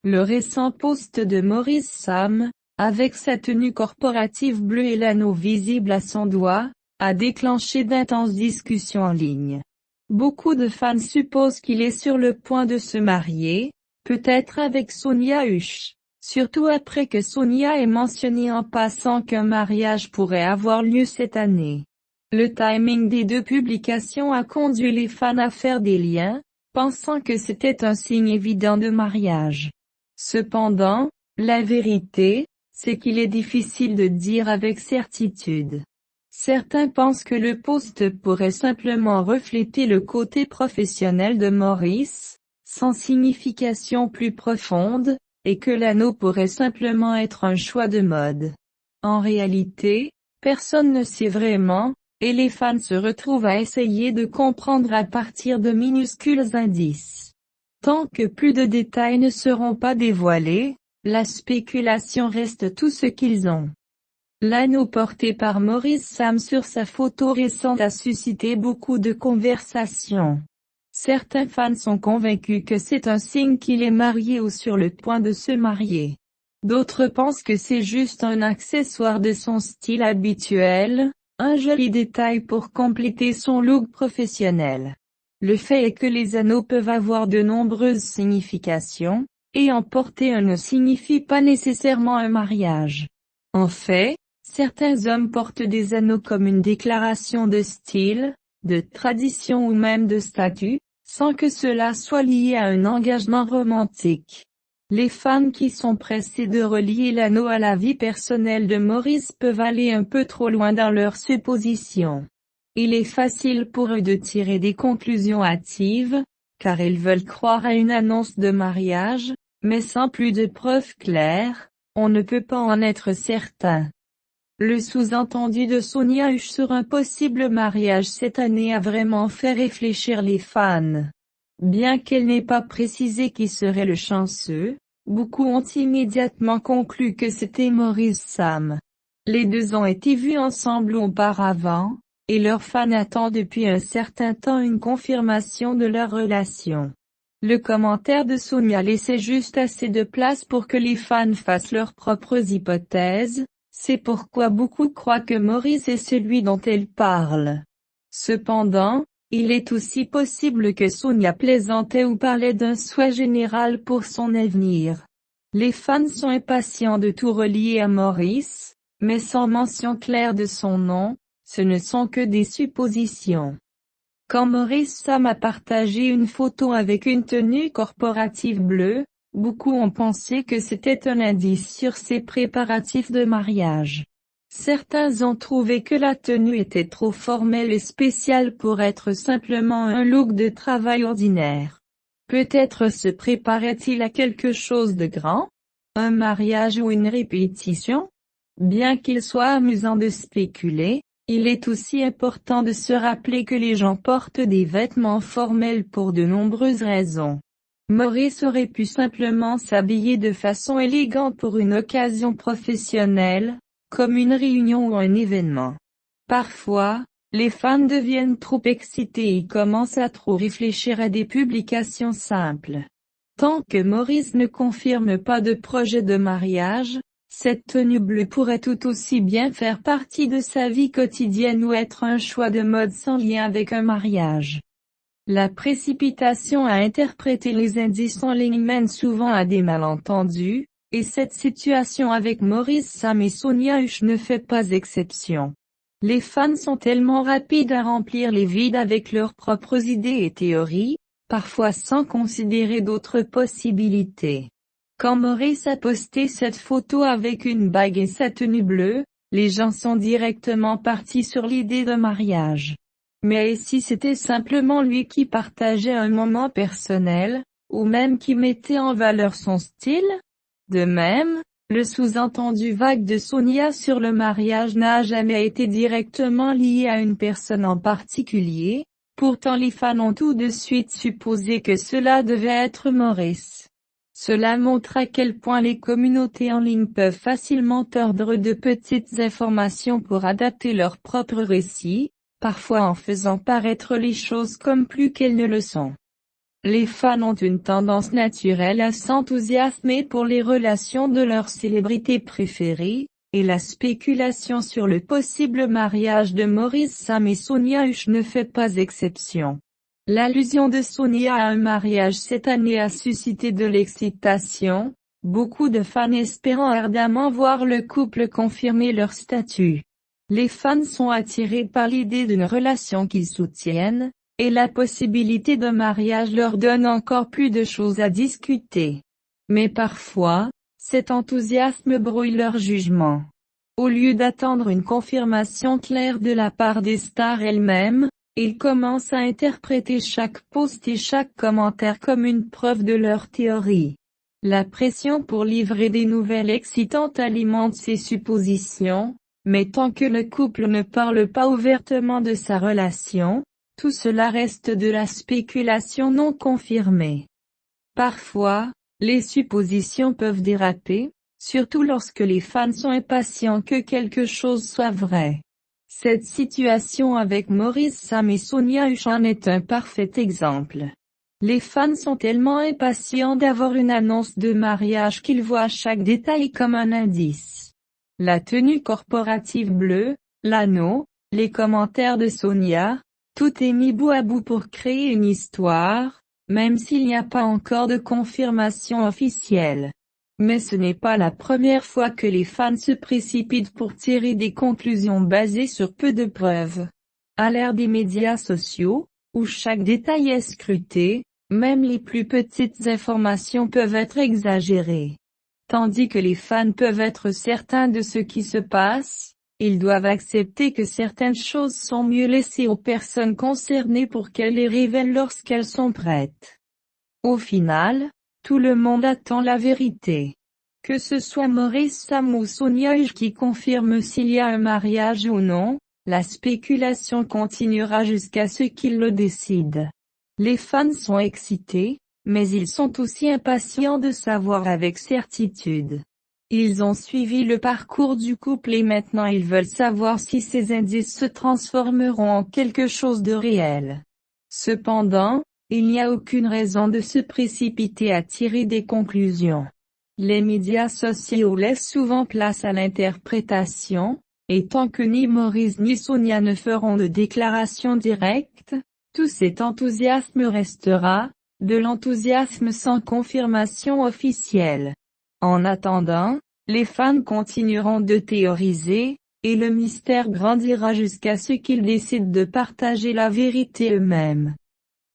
Le récent post de Maurice Sam, avec sa tenue corporative bleue et l'anneau visible à son doigt, a déclenché d'intenses discussions en ligne. Beaucoup de fans supposent qu'il est sur le point de se marier, peut-être avec Sonia Husch, surtout après que Sonia ait mentionné en passant qu'un mariage pourrait avoir lieu cette année. Le timing des deux publications a conduit les fans à faire des liens, pensant que c'était un signe évident de mariage. Cependant, la vérité, c'est qu'il est difficile de dire avec certitude. Certains pensent que le post pourrait simplement refléter le côté professionnel de Maurice, sans signification plus profonde, et que l'anneau pourrait simplement être un choix de mode. En réalité, personne ne sait vraiment, et les fans se retrouvent à essayer de comprendre à partir de minuscules indices. Tant que plus de détails ne seront pas dévoilés, la spéculation reste tout ce qu'ils ont. L'anneau porté par Maurice Sam sur sa photo récente a suscité beaucoup de conversations. Certains fans sont convaincus que c'est un signe qu'il est marié ou sur le point de se marier. D'autres pensent que c'est juste un accessoire de son style habituel, un joli détail pour compléter son look professionnel. Le fait est que les anneaux peuvent avoir de nombreuses significations, et en porter un ne signifie pas nécessairement un mariage. En fait, certains hommes portent des anneaux comme une déclaration de style, de tradition ou même de statut, sans que cela soit lié à un engagement romantique. Les fans qui sont pressés de relier l'anneau à la vie personnelle de Maurice peuvent aller un peu trop loin dans leurs suppositions. Il est facile pour eux de tirer des conclusions hâtives, car ils veulent croire à une annonce de mariage, mais sans plus de preuves claires, on ne peut pas en être certain. Le sous-entendu de Sonia Husch sur un possible mariage cette année a vraiment fait réfléchir les fans. Bien qu'elle n'ait pas précisé qui serait le chanceux, beaucoup ont immédiatement conclu que c'était Maurice Sam. Les deux ont été vus ensemble auparavant, et leurs fans attendent depuis un certain temps une confirmation de leur relation. Le commentaire de Sonia laissait juste assez de place pour que les fans fassent leurs propres hypothèses, c'est pourquoi beaucoup croient que Maurice est celui dont elle parle. Cependant, il est aussi possible que Sonia plaisantait ou parlait d'un souhait général pour son avenir. Les fans sont impatients de tout relier à Maurice, mais sans mention claire de son nom, ce ne sont que des suppositions. Quand Maurice Sam a partagé une photo avec une tenue corporative bleue, beaucoup ont pensé que c'était un indice sur ses préparatifs de mariage. Certains ont trouvé que la tenue était trop formelle et spéciale pour être simplement un look de travail ordinaire. Peut-être se préparait-il à quelque chose de grand? Un mariage ou une répétition? Bien qu'il soit amusant de spéculer, il est aussi important de se rappeler que les gens portent des vêtements formels pour de nombreuses raisons. Maurice aurait pu simplement s'habiller de façon élégante pour une occasion professionnelle, comme une réunion ou un événement. Parfois, les fans deviennent trop excités et commencent à trop réfléchir à des publications simples. Tant que Maurice ne confirme pas de projet de mariage, cette tenue bleue pourrait tout aussi bien faire partie de sa vie quotidienne ou être un choix de mode sans lien avec un mariage. La précipitation à interpréter les indices en ligne mène souvent à des malentendus, et cette situation avec Maurice Sam et Sonia Husch ne fait pas exception. Les fans sont tellement rapides à remplir les vides avec leurs propres idées et théories, parfois sans considérer d'autres possibilités. Quand Maurice a posté cette photo avec une bague et sa tenue bleue, les gens sont directement partis sur l'idée de mariage. Mais si c'était simplement lui qui partageait un moment personnel, ou même qui mettait en valeur son style? De même, le sous-entendu vague de Sonia sur le mariage n'a jamais été directement lié à une personne en particulier, pourtant les fans ont tout de suite supposé que cela devait être Maurice. Cela montre à quel point les communautés en ligne peuvent facilement tordre de petites informations pour adapter leur propre récit, parfois en faisant paraître les choses comme plus qu'elles ne le sont. Les fans ont une tendance naturelle à s'enthousiasmer pour les relations de leurs célébrités préférées, et la spéculation sur le possible mariage de Maurice Sam et Sonia Husch ne fait pas exception. L'allusion de Sonia à un mariage cette année a suscité de l'excitation, beaucoup de fans espérant ardemment voir le couple confirmer leur statut. Les fans sont attirés par l'idée d'une relation qu'ils soutiennent, et la possibilité de mariage leur donne encore plus de choses à discuter. Mais parfois, cet enthousiasme brouille leur jugement. Au lieu d'attendre une confirmation claire de la part des stars elles-mêmes, ils commencent à interpréter chaque post et chaque commentaire comme une preuve de leur théorie. La pression pour livrer des nouvelles excitantes alimente ces suppositions, mais tant que le couple ne parle pas ouvertement de sa relation, tout cela reste de la spéculation non confirmée. Parfois, les suppositions peuvent déraper, surtout lorsque les fans sont impatients que quelque chose soit vrai. Cette situation avec Maurice Sam et Sonia Husch en est un parfait exemple. Les fans sont tellement impatients d'avoir une annonce de mariage qu'ils voient chaque détail comme un indice. La tenue corporative bleue, l'anneau, les commentaires de Sonia, tout est mis bout à bout pour créer une histoire, même s'il n'y a pas encore de confirmation officielle. Mais ce n'est pas la première fois que les fans se précipitent pour tirer des conclusions basées sur peu de preuves. À l'ère des médias sociaux, où chaque détail est scruté, même les plus petites informations peuvent être exagérées. Tandis que les fans peuvent être certains de ce qui se passe, ils doivent accepter que certaines choses sont mieux laissées aux personnes concernées pour qu'elles les révèlent lorsqu'elles sont prêtes. Au final, tout le monde attend la vérité. Que ce soit Maurice Sam ou Sonia Husch qui confirme s'il y a un mariage ou non, la spéculation continuera jusqu'à ce qu'ils le décident. Les fans sont excités, mais ils sont aussi impatients de savoir avec certitude. Ils ont suivi le parcours du couple et maintenant ils veulent savoir si ces indices se transformeront en quelque chose de réel. Cependant, il n'y a aucune raison de se précipiter à tirer des conclusions. Les médias sociaux laissent souvent place à l'interprétation, et tant que ni Maurice ni Sonia ne feront de déclaration directe, tout cet enthousiasme restera, de l'enthousiasme sans confirmation officielle. En attendant, les fans continueront de théoriser, et le mystère grandira jusqu'à ce qu'ils décident de partager la vérité eux-mêmes.